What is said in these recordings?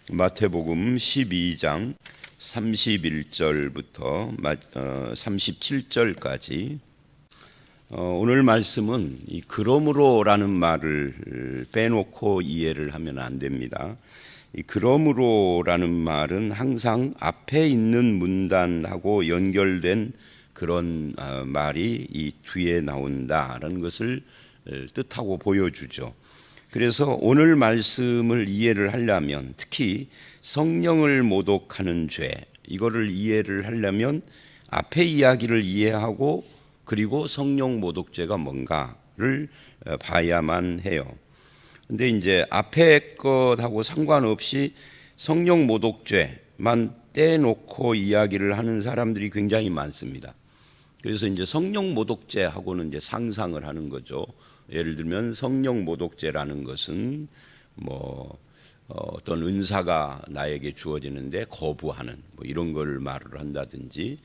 마태복음 12장 31절부터 37절까지 오늘 말씀은 이 그러므로라는 말을 빼놓고 이해를 하면 안 됩니다. 이 그러므로라는 말은 항상 앞에 있는 문단하고 연결된 그런 말이 이 뒤에 나온다라는 것을 뜻하고 보여주죠. 그래서 오늘 말씀을 이해를 하려면 특히 성령을 모독하는 죄, 이거를 이해를 하려면 앞에 이야기를 이해하고 그리고 성령 모독죄가 뭔가를 봐야만 해요. 근데 이제 앞에 것하고 상관없이 성령 모독죄만 떼놓고 이야기를 하는 사람들이 굉장히 많습니다. 그래서 이제 성령 모독죄하고는 이제 상상을 하는 거죠. 예를 들면 성령 모독죄라는 것은 어떤 은사가 나에게 주어지는데 거부하는 이런 걸 말을 한다든지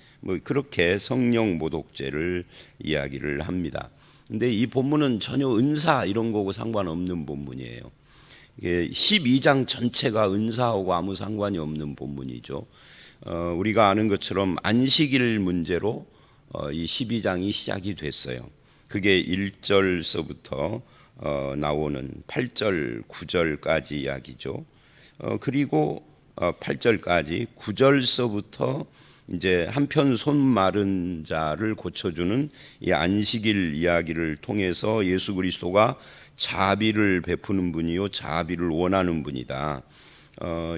그렇게 성령 모독죄를 이야기를 합니다. 근데 이 본문은 전혀 은사 이런 거고 상관없는 본문이에요. 이게 12장 전체가 은사하고 아무 상관이 없는 본문이죠. 우리가 아는 것처럼 안식일 문제로 이 12장이 시작이 됐어요. 그게 1절서부터 나오는 8절, 9절까지 이야기죠. 그리고 8절까지 9절서부터 이제 한편 손 마른 자를 고쳐주는 이 안식일 이야기를 통해서 예수 그리스도가 자비를 베푸는 분이요 자비를 원하는 분이다.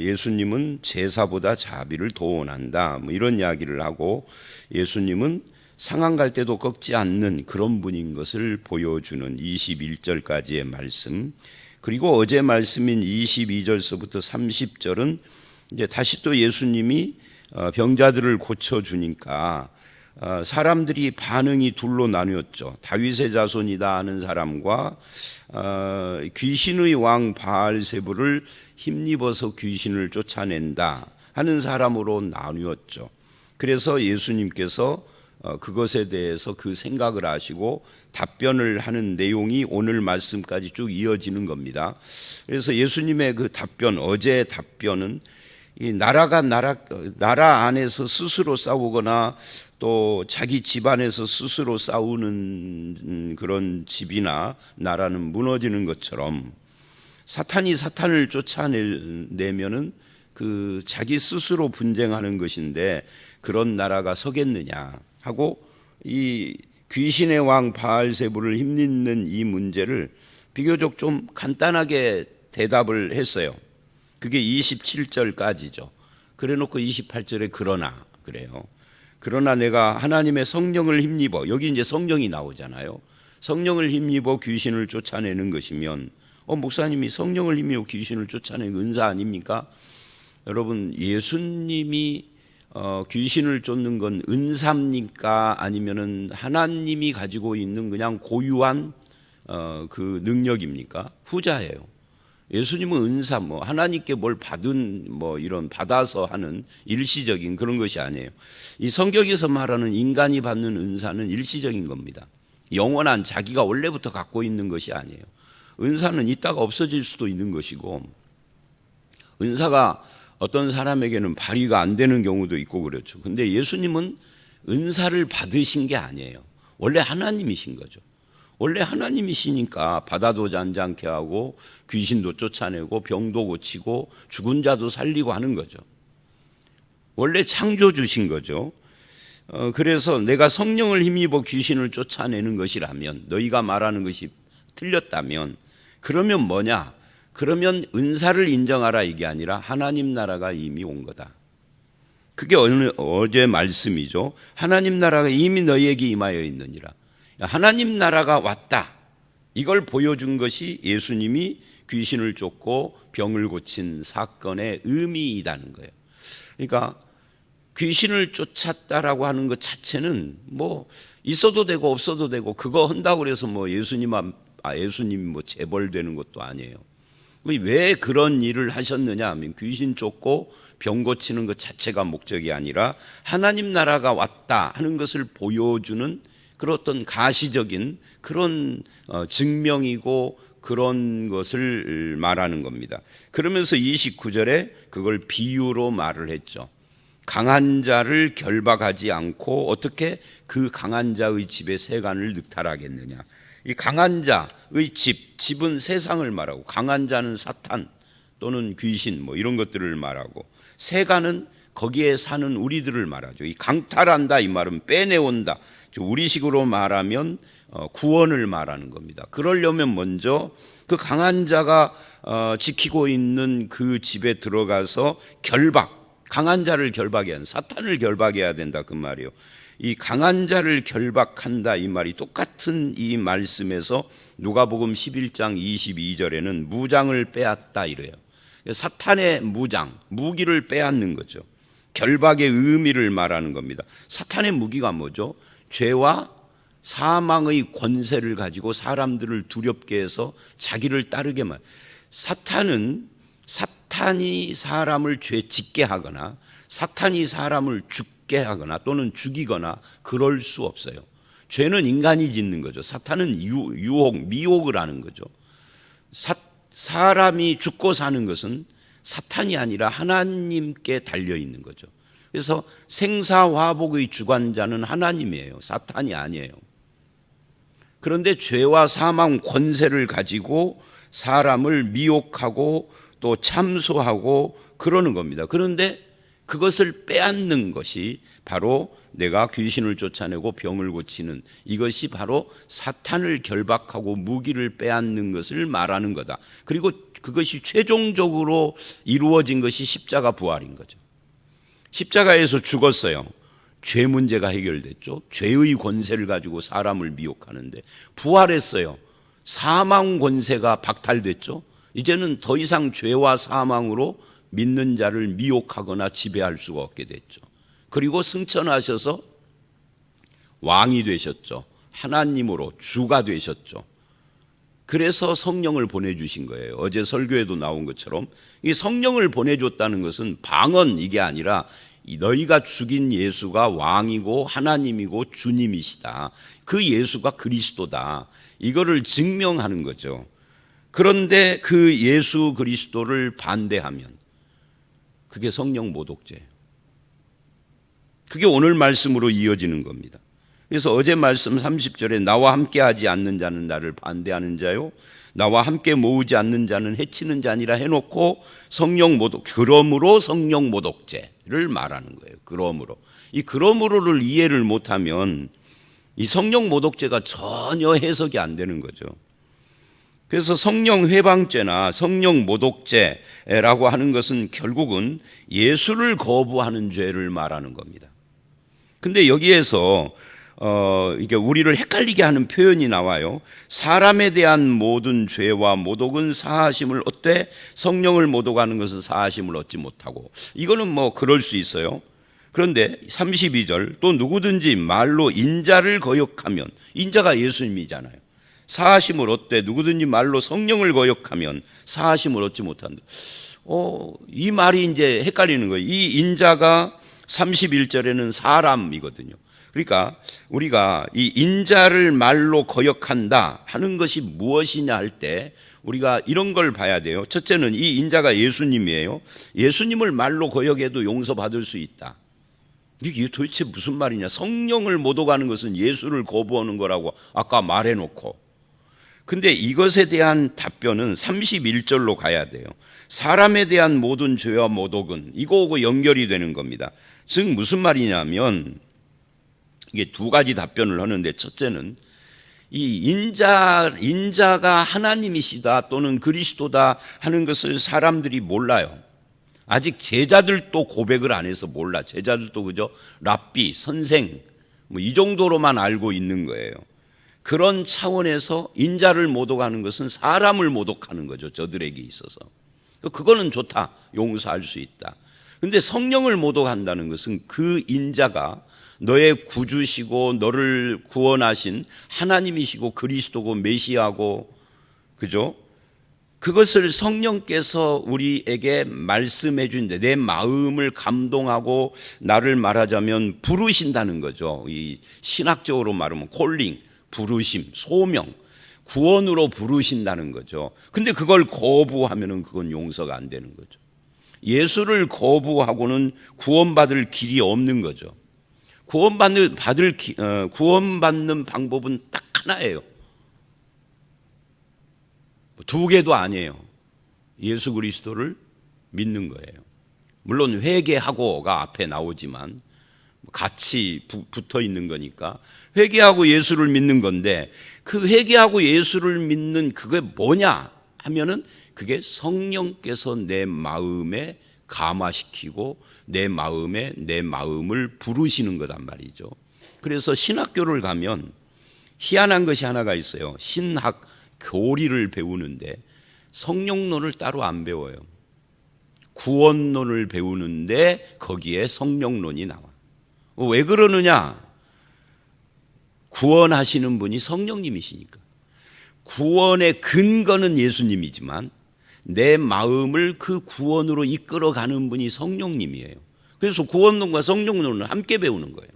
예수님은 제사보다 자비를 더 원한다. 이런 이야기를 하고 예수님은 상한 갈 때도 꺾지 않는 그런 분인 것을 보여주는 21절까지의 말씀, 그리고 어제 말씀인 22절서부터 30절은 이제 다시 또 예수님이 병자들을 고쳐주니까 사람들이 반응이 둘로 나뉘었죠. 다윗의 자손이다 하는 사람과 귀신의 왕 바알세불을 힘입어서 귀신을 쫓아낸다 하는 사람으로 나뉘었죠. 그래서 예수님께서 그것에 대해서 그 생각을 하시고 답변을 하는 내용이 오늘 말씀까지 쭉 이어지는 겁니다. 그래서 예수님의 그 답변, 어제의 답변은 이 나라 안에서 스스로 싸우거나 또 자기 집안에서 스스로 싸우는 그런 집이나 나라는 무너지는 것처럼 사탄이 사탄을 쫓아내면은 그 자기 스스로 분쟁하는 것인데 그런 나라가 서겠느냐 하고 이 귀신의 왕 바알세불을 힘입는 이 문제를 비교적 좀 간단하게 대답을 했어요. 그게 27절까지죠. 그래놓고 28절에 그러나 그래요. 그러나 내가 하나님의 성령을 힘입어, 여기 이제 성령이 나오잖아요. 성령을 힘입어 귀신을 쫓아내는 것이면 목사님이 성령을 힘입어 귀신을 쫓아내는 은사 아닙니까? 여러분, 예수님이 귀신을 쫓는 건 은사입니까? 아니면은 하나님이 가지고 있는 그냥 고유한 그 능력입니까? 후자예요. 예수님은 은사, 하나님께 뭘 받은 이런 받아서 하는 일시적인 그런 것이 아니에요. 이 성경에서 말하는 인간이 받는 은사는 일시적인 겁니다. 영원한 자기가 원래부터 갖고 있는 것이 아니에요. 은사는 있다가 없어질 수도 있는 것이고, 은사가 어떤 사람에게는 발휘가 안 되는 경우도 있고 그렇죠. 근데 예수님은 은사를 받으신 게 아니에요. 원래 하나님이신 거죠. 원래 하나님이시니까 바다도 잔잔케 하고 귀신도 쫓아내고 병도 고치고 죽은 자도 살리고 하는 거죠. 원래 창조주신 거죠. 그래서 내가 성령을 힘입어 귀신을 쫓아내는 것이라면, 너희가 말하는 것이 틀렸다면 그러면 뭐냐? 그러면 은사를 인정하라 이게 아니라 하나님 나라가 이미 온 거다. 그게 어제 말씀이죠. 하나님 나라가 이미 너희에게 임하여 있느니라. 하나님 나라가 왔다. 이걸 보여준 것이 예수님이 귀신을 쫓고 병을 고친 사건의 의미이다는 거예요. 그러니까 귀신을 쫓았다라고 하는 것 자체는 있어도 되고 없어도 되고 그거 한다고 해서 예수님이 재벌되는 것도 아니에요. 왜 그런 일을 하셨느냐 하면 귀신 쫓고 병 고치는 것 자체가 목적이 아니라 하나님 나라가 왔다 하는 것을 보여주는 그런 어떤 가시적인 그런 증명이고 그런 것을 말하는 겁니다. 그러면서 29절에 그걸 비유로 말을 했죠. 강한 자를 결박하지 않고 어떻게 그 강한 자의 집에 세간을 늑탈하겠느냐. 이 강한 자의 집은 세상을 말하고, 강한 자는 사탄 또는 귀신 뭐 이런 것들을 말하고, 세간은 거기에 사는 우리들을 말하죠. 이 강탈한다 이 말은 빼내온다. 우리식으로 말하면 구원을 말하는 겁니다. 그러려면 먼저 그 강한 자가 지키고 있는 그 집에 들어가서 강한 자를 결박해야 한다. 사탄을 결박해야 된다 그 말이에요. 이 강한 자를 결박한다 이 말이 똑같은 이 말씀에서 누가복음 11장 22절에는 무장을 빼앗다 이래요. 사탄의 무기를 빼앗는 거죠. 결박의 의미를 말하는 겁니다. 사탄의 무기가 뭐죠? 죄와 사망의 권세를 가지고 사람들을 두렵게 해서 자기를 따르게 사탄이 사람을 죄 짓게 하거나 사탄이 사람을 죽게 하거나 또는 죽이거나 그럴 수 없어요. 죄는 인간이 짓는 거죠. 사탄은 미혹을 하는 거죠. 사람이 죽고 사는 것은 사탄이 아니라 하나님께 달려 있는 거죠. 그래서 생사화복의 주관자는 하나님이에요. 사탄이 아니에요. 그런데 죄와 사망 권세를 가지고 사람을 미혹하고 또 참소하고 그러는 겁니다. 그런데 그것을 빼앗는 것이 바로 내가 귀신을 쫓아내고 병을 고치는, 이것이 바로 사탄을 결박하고 무기를 빼앗는 것을 말하는 거다. 그리고 그것이 최종적으로 이루어진 것이 십자가 부활인 거죠. 십자가에서 죽었어요. 죄 문제가 해결됐죠. 죄의 권세를 가지고 사람을 미혹하는데 부활했어요. 사망 권세가 박탈됐죠. 이제는 더 이상 죄와 사망으로 믿는 자를 미혹하거나 지배할 수가 없게 됐죠. 그리고 승천하셔서 왕이 되셨죠. 하나님으로 주가 되셨죠. 그래서 성령을 보내주신 거예요. 어제 설교에도 나온 것처럼 이 성령을 보내줬다는 것은 방언 이게 아니라 너희가 죽인 예수가 왕이고 하나님이고 주님이시다. 그 예수가 그리스도다. 이거를 증명하는 거죠. 그런데 그 예수 그리스도를 반대하면 그게 성령 모독죄예요. 그게 오늘 말씀으로 이어지는 겁니다. 그래서 어제 말씀 30절에 나와 함께 하지 않는 자는 나를 반대하는 자요, 나와 함께 모으지 않는 자는 해치는 자니라 해놓고 그러므로 성령 모독죄를 말하는 거예요. 이 그러므로를 이해를 못하면 이 성령 모독죄가 전혀 해석이 안 되는 거죠. 그래서 성령 회방죄나 성령 모독죄라고 하는 것은 결국은 예수를 거부하는 죄를 말하는 겁니다. 근데 여기에서 이게 우리를 헷갈리게 하는 표현이 나와요. 사람에 대한 모든 죄와 모독은 사하심을 얻되 성령을 모독하는 것은 사하심을 얻지 못하고, 이거는 뭐 그럴 수 있어요. 그런데 32절 또 누구든지 말로 인자를 거역하면, 인자가 예수님이잖아요. 사하심을 얻되 누구든지 말로 성령을 거역하면 사하심을 얻지 못한다. 이 말이 이제 헷갈리는 거예요. 이 인자가 31절에는 사람이거든요. 그러니까 우리가 이 인자를 말로 거역한다 하는 것이 무엇이냐 할 때 우리가 이런 걸 봐야 돼요. 첫째는 이 인자가 예수님이에요. 예수님을 말로 거역해도 용서받을 수 있다. 이게 도대체 무슨 말이냐. 성령을 모독하는 것은 예수를 거부하는 거라고 아까 말해놓고, 근데 이것에 대한 답변은 31절로 가야 돼요. 사람에 대한 모든 죄와 모독은 이거하고 연결이 되는 겁니다. 즉 무슨 말이냐면 이게 두 가지 답변을 하는데, 첫째는 이 인자가 하나님이시다 또는 그리스도다 하는 것을 사람들이 몰라요. 아직 제자들도 고백을 안 해서 몰라. 제자들도 그저 랍비, 선생 뭐 이 정도로만 알고 있는 거예요. 그런 차원에서 인자를 모독하는 것은 사람을 모독하는 거죠. 저들에게 있어서. 그거는 좋다. 용서할 수 있다. 근데 성령을 모독한다는 것은 그 인자가 너의 구주시고 너를 구원하신 하나님이시고 그리스도고 메시아고, 그죠? 그것을 성령께서 우리에게 말씀해 주는데 내 마음을 감동하고 나를 말하자면 부르신다는 거죠. 이 신학적으로 말하면 콜링, 부르심, 소명. 구원으로 부르신다는 거죠. 근데 그걸 거부하면은 그건 용서가 안 되는 거죠. 예수를 거부하고는 구원받을 길이 없는 거죠. 구원받는 방법은 딱 하나예요. 두 개도 아니에요. 예수 그리스도를 믿는 거예요. 물론 회개하고가 앞에 나오지만 같이 붙어 있는 거니까 회개하고 예수를 믿는 건데, 그 회개하고 예수를 믿는 그게 뭐냐 하면은 그게 성령께서 내 마음에 감화시키고 내 마음을 부르시는 거단 말이죠. 그래서 신학교를 가면 희한한 것이 하나가 있어요. 신학 교리를 배우는데 성령론을 따로 안 배워요. 구원론을 배우는데 거기에 성령론이 나와. 왜 그러느냐? 구원하시는 분이 성령님이시니까. 구원의 근거는 예수님이지만 내 마음을 그 구원으로 이끌어가는 분이 성령님이에요. 그래서 구원론과 성령론을 함께 배우는 거예요.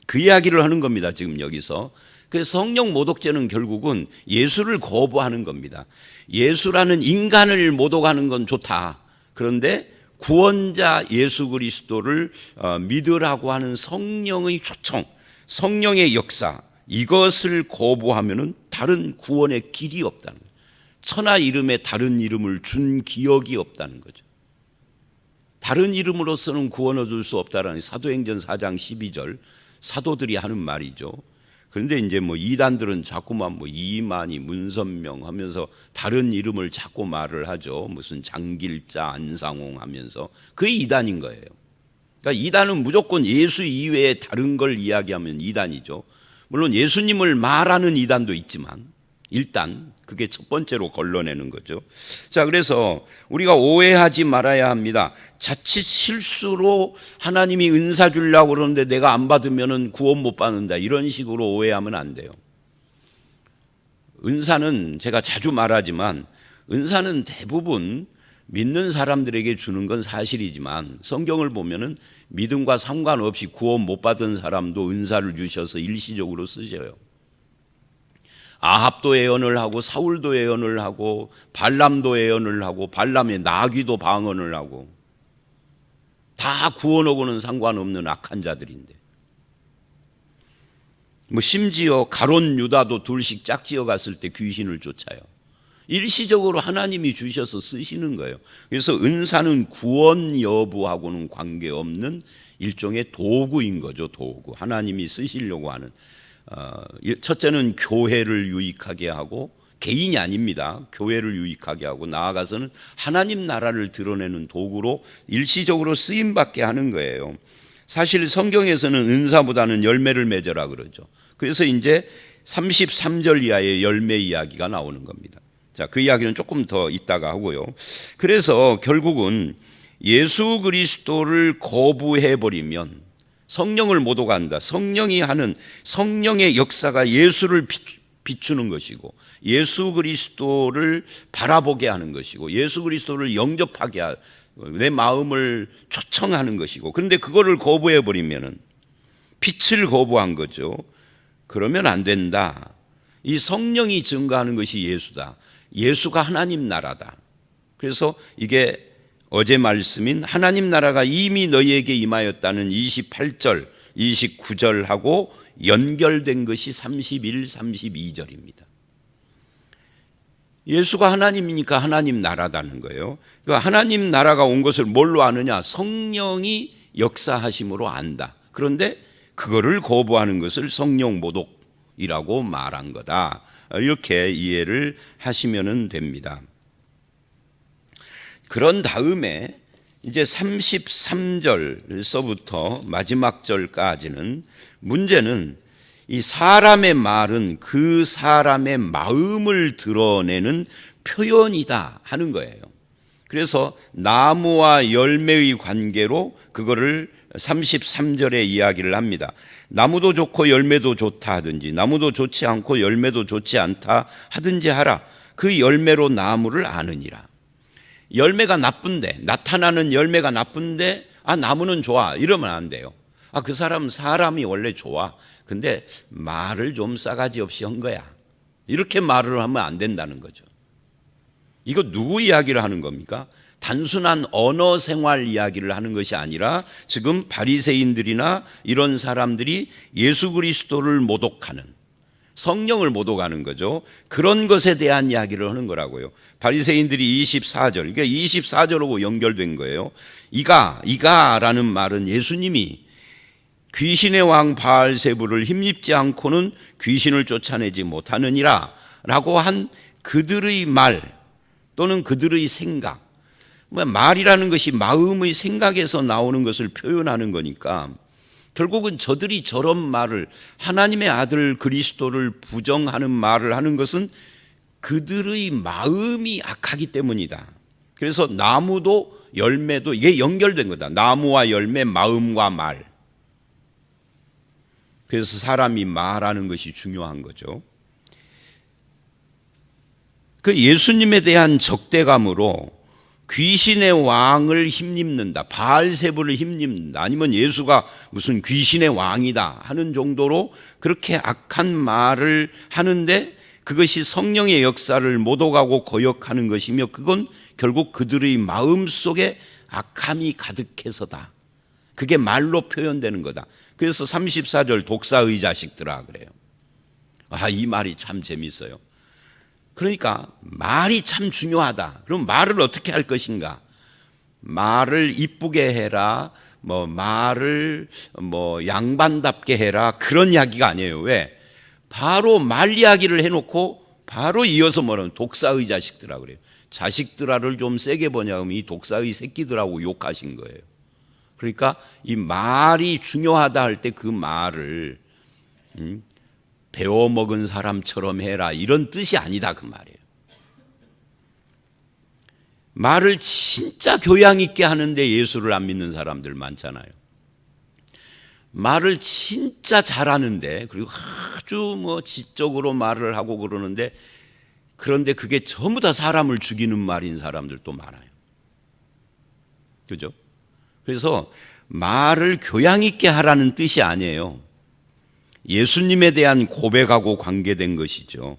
그 이야기를 하는 겁니다, 지금 여기서. 그래서 성령 모독죄는 결국은 예수를 거부하는 겁니다. 예수라는 인간을 모독하는 건 좋다. 그런데 구원자 예수 그리스도를 믿으라고 하는 성령의 초청, 성령의 역사, 이것을 거부하면은 다른 구원의 길이 없다는 거예요. 천하 이름에 다른 이름을 준 기억이 없다는 거죠. 다른 이름으로서는 구원 얻을 수 없다라는 사도행전 4장 12절 사도들이 하는 말이죠. 그런데 이제 이단들은 자꾸만 이만희, 문선명 하면서 다른 이름을 자꾸 말을 하죠. 무슨 장길자, 안상홍 하면서. 그게 이단인 거예요. 그러니까 이단은 무조건 예수 이외에 다른 걸 이야기하면 이단이죠. 물론 예수님을 말하는 이단도 있지만 일단 그게 첫 번째로 걸러내는 거죠. 자, 그래서 우리가 오해하지 말아야 합니다. 자칫 실수로 하나님이 은사 주려고 그러는데 내가 안 받으면은 구원 못 받는다, 이런 식으로 오해하면 안 돼요. 은사는 제가 자주 말하지만 은사는 대부분 믿는 사람들에게 주는 건 사실이지만 성경을 보면은 믿음과 상관없이 구원 못 받은 사람도 은사를 주셔서 일시적으로 쓰셔요. 아합도 예언을 하고 사울도 예언을 하고 발람도 예언을 하고 발람의 나귀도 방언을 하고 다 구원하고는 상관없는 악한 자들인데, 심지어 가론 유다도 둘씩 짝지어 갔을 때 귀신을 쫓아요. 일시적으로 하나님이 주셔서 쓰시는 거예요. 그래서 은사는 구원 여부하고는 관계없는 일종의 도구인 거죠. 도구. 하나님이 쓰시려고 하는. 첫째는 교회를 유익하게 하고, 개인이 아닙니다. 교회를 유익하게 하고, 나아가서는 하나님 나라를 드러내는 도구로 일시적으로 쓰임받게 하는 거예요. 사실 성경에서는 은사보다는 열매를 맺어라 그러죠. 그래서 이제 33절 이하의 열매 이야기가 나오는 겁니다. 자, 그 이야기는 조금 더 이따가 하고요. 그래서 결국은 예수 그리스도를 거부해버리면 성령을 모독한다. 성령이 하는 성령의 역사가 예수를 비추는 것이고, 예수 그리스도를 바라보게 하는 것이고, 예수 그리스도를 영접하게 내 마음을 초청하는 것이고, 그런데 그거를 거부해버리면은 빛을 거부한 거죠. 그러면 안 된다. 이 성령이 증거하는 것이 예수다. 예수가 하나님 나라다. 그래서 이게 어제 말씀인 하나님 나라가 이미 너희에게 임하였다는 28절, 29절하고 연결된 것이 31, 32절입니다. 예수가 하나님이니까 하나님 나라다는 거예요. 그러니까 하나님 나라가 온 것을 뭘로 아느냐? 성령이 역사하심으로 안다. 그런데 그거를 거부하는 것을 성령 모독이라고 말한 거다. 이렇게 이해를 하시면 됩니다. 그런 다음에 이제 33절서부터 마지막 절까지는 문제는 이 사람의 말은 그 사람의 마음을 드러내는 표현이다 하는 거예요. 그래서 나무와 열매의 관계로 그거를 33절에 이야기를 합니다. 나무도 좋고 열매도 좋다 하든지 나무도 좋지 않고 열매도 좋지 않다 하든지 하라. 그 열매로 나무를 아느니라. 열매가 나쁜데, 나타나는 열매가 나쁜데 나무는 좋아 이러면 안 돼요. 그 사람이 원래 좋아. 근데 말을 좀 싸가지 없이 한 거야. 이렇게 말을 하면 안 된다는 거죠. 이거 누구 이야기를 하는 겁니까? 단순한 언어 생활 이야기를 하는 것이 아니라 지금 바리새인들이나 이런 사람들이 예수 그리스도를 모독하는, 성령을 모독하는 거죠. 그런 것에 대한 이야기를 하는 거라고요. 바리새인들이 24절, 그러니까 24절하고 연결된 거예요. 이가라는 말은 예수님이 귀신의 왕 바알세불을 힘입지 않고는 귀신을 쫓아내지 못하느니라 라고 한 그들의 말 또는 그들의 생각, 말이라는 것이 마음의 생각에서 나오는 것을 표현하는 거니까 결국은 저들이 저런 말을, 하나님의 아들 그리스도를 부정하는 말을 하는 것은 그들의 마음이 악하기 때문이다. 그래서 나무도 열매도 이게 연결된 거다. 나무와 열매, 마음과 말. 그래서 사람이 말하는 것이 중요한 거죠. 그 예수님에 대한 적대감으로 귀신의 왕을 힘입는다, 바알세불을 힘입는다, 아니면 예수가 무슨 귀신의 왕이다 하는 정도로 그렇게 악한 말을 하는데 그것이 성령의 역사를 모독하고 거역하는 것이며 그건 결국 그들의 마음속에 악함이 가득해서다. 그게 말로 표현되는 거다. 그래서 34절 독사의 자식들아 그래요. 이 말이 참 재밌어요. 그러니까 말이 참 중요하다. 그럼 말을 어떻게 할 것인가? 말을 이쁘게 해라. 말을 양반답게 해라. 그런 이야기가 아니에요. 왜? 바로 말 이야기를 해놓고 바로 이어서 뭐라면 독사의 자식들아 그래요. 자식들아를 좀 세게 번역하면 이 독사의 새끼들하고 욕하신 거예요. 그러니까 이 말이 중요하다 할 때 그 말을 배워먹은 사람처럼 해라 이런 뜻이 아니다 그 말이에요. 말을 진짜 교양 있게 하는데 예수를 안 믿는 사람들 많잖아요. 말을 진짜 잘하는데 그리고 아주 지적으로 말을 하고 그러는데 그런데 그게 전부 다 사람을 죽이는 말인 사람들도 많아요. 그죠? 그래서 말을 교양 있게 하라는 뜻이 아니에요. 예수님에 대한 고백하고 관계된 것이죠.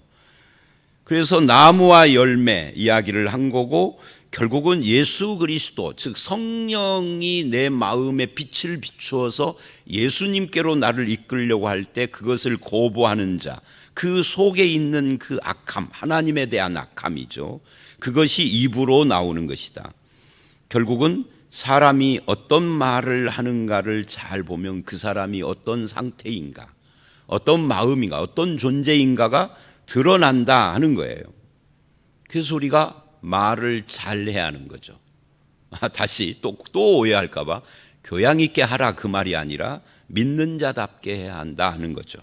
그래서 나무와 열매 이야기를 한 거고 결국은 예수 그리스도, 즉 성령이 내 마음에 빛을 비추어서 예수님께로 나를 이끌려고 할 때 그것을 거부하는 자, 그 속에 있는 그 악함, 하나님에 대한 악함이죠. 그것이 입으로 나오는 것이다. 결국은 사람이 어떤 말을 하는가를 잘 보면 그 사람이 어떤 상태인가, 어떤 마음인가, 어떤 존재인가가 드러난다 하는 거예요. 그래서 우리가 말을 잘해야 하는 거죠. 다시 또 오해할까 봐 교양 있게 하라 그 말이 아니라 믿는 자답게 해야 한다 하는 거죠.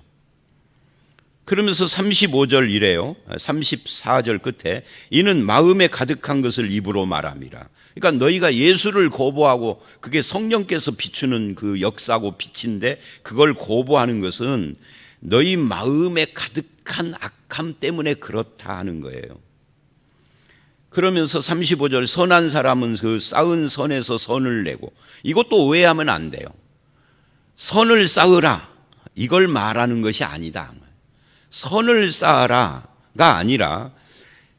그러면서 35절 이래요. 34절 끝에 이는 마음에 가득한 것을 입으로 말함이라. 그러니까 너희가 예수를 거부하고 그게 성령께서 비추는 그 역사고 빛인데 그걸 거부하는 것은 너희 마음에 가득한 악함 때문에 그렇다 하는 거예요. 그러면서 35절 선한 사람은 그 쌓은 선에서 선을 내고, 이것도 오해하면 안 돼요. 선을 쌓으라 이걸 말하는 것이 아니다. 선을 쌓아라가 아니라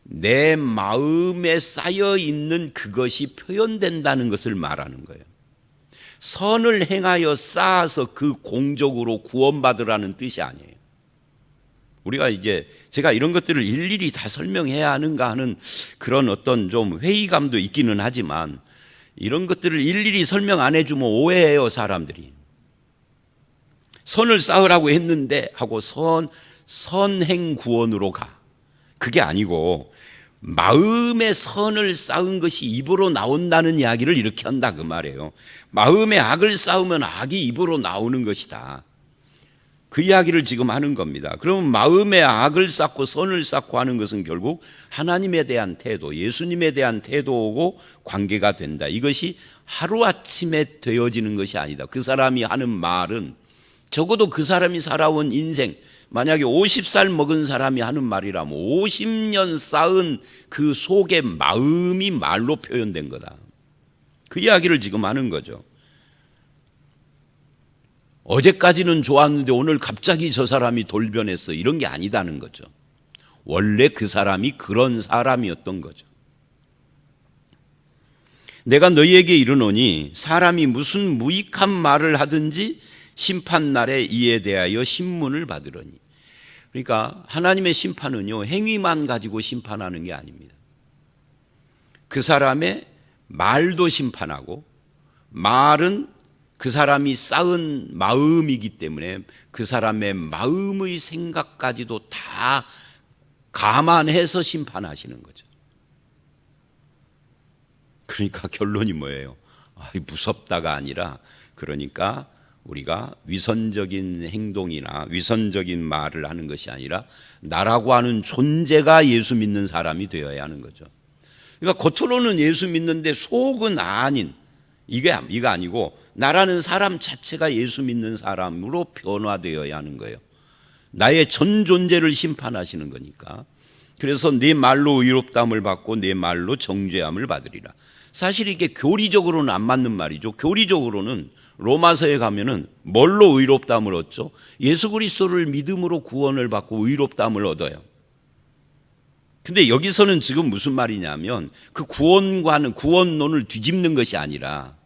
내 마음에 쌓여 있는 그것이 표현된다는 것을 말하는 거예요. 선을 행하여 쌓아서 그 공적으로 구원받으라는 뜻이 아니에요. 우리가 이제 제가 이런 것들을 일일이 다 설명해야 하는가 하는 그런 어떤 좀 회의감도 있기는 하지만 이런 것들을 일일이 설명 안 해주면 오해해요 사람들이. 선을 쌓으라고 했는데 하고 선행 구원으로 가. 그게 아니고 마음의 선을 쌓은 것이 입으로 나온다는 이야기를 이렇게 한다 그 말이에요. 마음의 악을 쌓으면 악이 입으로 나오는 것이다. 그 이야기를 지금 하는 겁니다. 그러면 마음의 악을 쌓고 선을 쌓고 하는 것은 결국 하나님에 대한 태도, 예수님에 대한 태도고 관계가 된다. 이것이 하루아침에 되어지는 것이 아니다. 그 사람이 하는 말은 적어도 그 사람이 살아온 인생, 만약에 50살 먹은 사람이 하는 말이라면 50년 쌓은 그 속의 마음이 말로 표현된 거다. 그 이야기를 지금 하는 거죠. 어제까지는 좋았는데 오늘 갑자기 저 사람이 돌변했어. 이런 게 아니다는 거죠. 원래 그 사람이 그런 사람이었던 거죠. 내가 너희에게 이르노니 사람이 무슨 무익한 말을 하든지 심판날에 이에 대하여 신문을 받으러니. 그러니까 하나님의 심판은요, 행위만 가지고 심판하는 게 아닙니다. 그 사람의 말도 심판하고, 말은 그 사람이 쌓은 마음이기 때문에 그 사람의 마음의 생각까지도 다 감안해서 심판하시는 거죠. 그러니까 결론이 뭐예요? 무섭다가 아니라, 그러니까 우리가 위선적인 행동이나 위선적인 말을 하는 것이 아니라 나라고 하는 존재가 예수 믿는 사람이 되어야 하는 거죠. 그러니까 겉으로는 예수 믿는데 속은 아닌, 이거 아니고 나라는 사람 자체가 예수 믿는 사람으로 변화되어야 하는 거예요. 나의 전 존재를 심판하시는 거니까. 그래서 내 말로 의롭다함을 받고 내 말로 정죄함을 받으리라. 사실 이게 교리적으로는 안 맞는 말이죠. 교리적으로는 로마서에 가면은 뭘로 의롭다함을 얻죠? 예수 그리스도를 믿음으로 구원을 받고 의롭다함을 얻어요. 근데 여기서는 지금 무슨 말이냐면 그 구원론을 뒤집는 것이 아니라,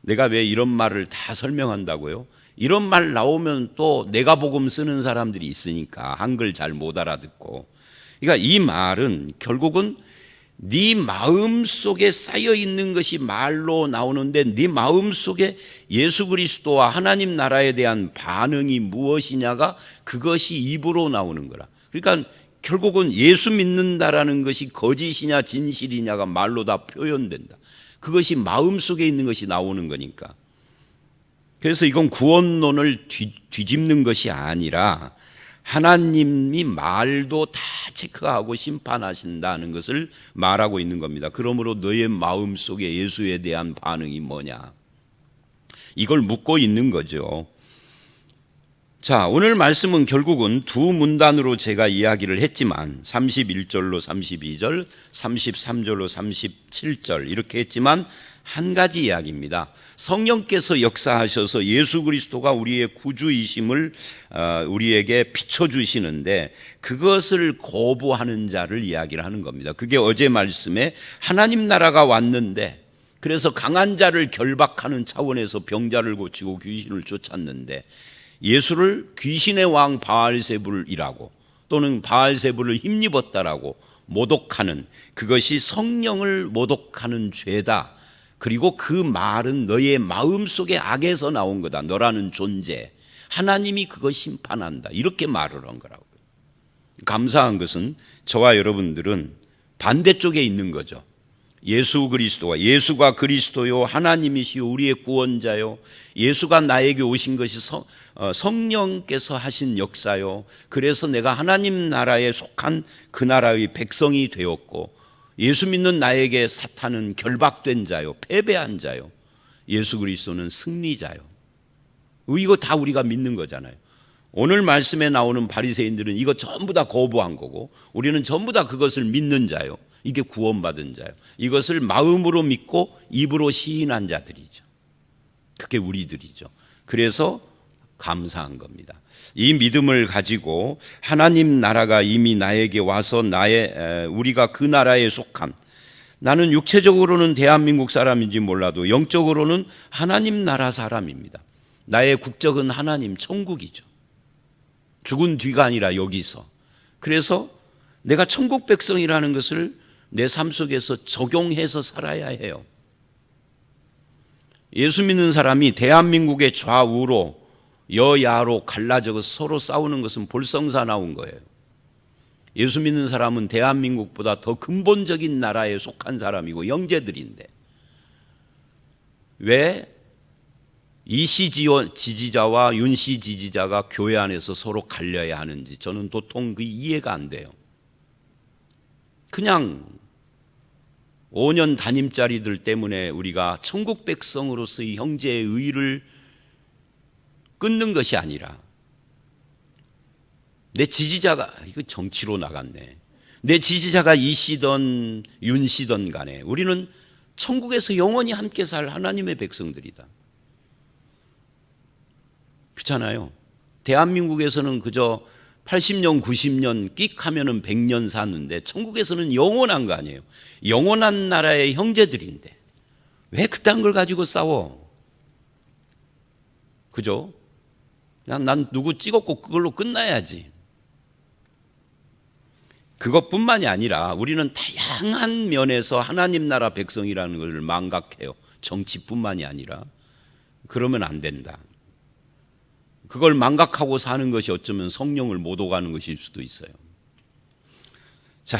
내가 왜 이런 말을 다 설명한다고요? 이런 말 나오면 또 내가 복음 쓰는 사람들이 있으니까 한글 잘 못 알아듣고. 그러니까 이 말은 결국은 네 마음 속에 쌓여 있는 것이 말로 나오는데 네 마음 속에 예수 그리스도와 하나님 나라에 대한 반응이 무엇이냐가 그것이 입으로 나오는 거라. 그러니까 결국은 예수 믿는다라는 것이 거짓이냐 진실이냐가 말로 다 표현된다. 그것이 마음 속에 있는 것이 나오는 거니까. 그래서 이건 구원론을 뒤집는 것이 아니라 하나님이 말도 다 체크하고 심판하신다는 것을 말하고 있는 겁니다. 그러므로 너의 마음 속에 예수에 대한 반응이 뭐냐, 이걸 묻고 있는 거죠. 자, 오늘 말씀은 결국은 두 문단으로 제가 이야기를 했지만 31절로 32절, 33절로 37절 이렇게 했지만 한 가지 이야기입니다. 성령께서 역사하셔서 예수 그리스도가 우리의 구주이심을 우리에게 비춰주시는데 그것을 거부하는 자를 이야기를 하는 겁니다. 그게 어제 말씀에 하나님 나라가 왔는데, 그래서 강한 자를 결박하는 차원에서 병자를 고치고 귀신을 쫓았는데 예수를 귀신의 왕 바알세불이라고, 또는 바알세불을 힘입었다라고 모독하는, 그것이 성령을 모독하는 죄다. 그리고 그 말은 너의 마음속에 악에서 나온 거다. 너라는 존재, 하나님이 그거 심판한다. 이렇게 말을 한 거라고요. 감사한 것은 저와 여러분들은 반대쪽에 있는 거죠. 예수 그리스도가, 예수가 그리스도요 하나님이시요 우리의 구원자요, 예수가 나에게 오신 것이 성령께서 하신 역사요, 그래서 내가 하나님 나라에 속한 그 나라의 백성이 되었고, 예수 믿는 나에게 사탄은 결박된 자요, 패배한 자요, 예수 그리스도는 승리자요. 이거 다 우리가 믿는 거잖아요. 오늘 말씀에 나오는 바리새인들은 이거 전부 다 거부한 거고, 우리는 전부 다 그것을 믿는 자요. 이게 구원받은 자요. 이것을 마음으로 믿고 입으로 시인한 자들이죠. 그게 우리들이죠. 그래서 감사한 겁니다. 이 믿음을 가지고 하나님 나라가 이미 나에게 와서 우리가 그 나라에 속한, 나는 육체적으로는 대한민국 사람인지 몰라도 영적으로는 하나님 나라 사람입니다. 나의 국적은 하나님 천국이죠. 죽은 뒤가 아니라 여기서. 그래서 내가 천국 백성이라는 것을 내 삶 속에서 적용해서 살아야 해요. 예수 믿는 사람이 대한민국의 좌우로 여야로 갈라져서 서로 싸우는 것은 볼성사 나온 거예요. 예수 믿는 사람은 대한민국보다 더 근본적인 나라에 속한 사람이고 형제들인데, 왜 이씨 지지자와 윤씨 지지자가 교회 안에서 서로 갈려야 하는지 저는 도통 그 이해가 안 돼요. 그냥 5년 담임자리들 때문에 우리가 천국 백성으로서의 형제의 의를 끊는 것이 아니라, 내 지지자가, 이거 정치로 나갔네, 내 지지자가 이씨든 윤씨든 간에 우리는 천국에서 영원히 함께 살 하나님의 백성들이다. 그렇잖아요. 대한민국에서는 그저 80년, 90년 끽 하면은 100년 사는데 천국에서는 영원한 거 아니에요. 영원한 나라의 형제들인데 왜 그딴 걸 가지고 싸워? 그죠? 그냥 난 누구 찍었고 그걸로 끝나야지. 그것뿐만이 아니라 우리는 다양한 면에서 하나님 나라 백성이라는 걸 망각해요. 정치뿐만이 아니라. 그러면 안 된다. 그걸 망각하고 사는 것이 어쩌면 성령을 못 오가는 것일 수도 있어요. 자,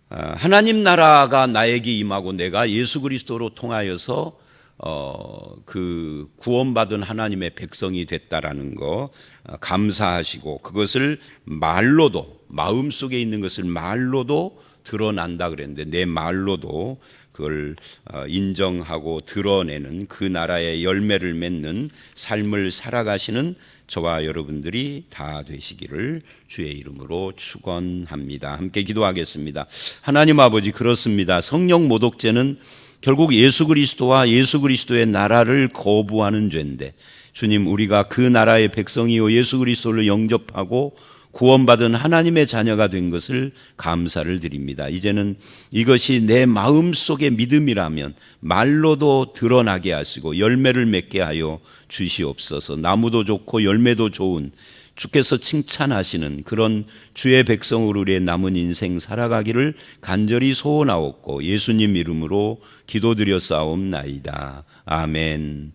하나님 나라가 나에게 임하고 내가 예수 그리스도로 통하여서 그 구원받은 하나님의 백성이 됐다라는 거 감사하시고 그것을 말로도 마음속에 있는 것을 말로도 드러난다 그랬는데 내 말로도 그걸 인정하고 드러내는 그 나라의 열매를 맺는 삶을 살아가시는 저와 여러분들이 다 되시기를 주의 이름으로 축원합니다. 함께 기도하겠습니다. 하나님 아버지, 그렇습니다. 성령 모독죄는 결국 예수 그리스도와 예수 그리스도의 나라를 거부하는 죄인데, 주님, 우리가 그 나라의 백성이요 예수 그리스도를 영접하고 구원받은 하나님의 자녀가 된 것을 감사를 드립니다. 이제는 이것이 내 마음속의 믿음이라면 말로도 드러나게 하시고 열매를 맺게 하여 주시옵소서. 나무도 좋고 열매도 좋은 주께서 칭찬하시는 그런 주의 백성으로 우리의 남은 인생 살아가기를 간절히 소원하옵고 예수님 이름으로 기도드려 싸움나이다. 아멘.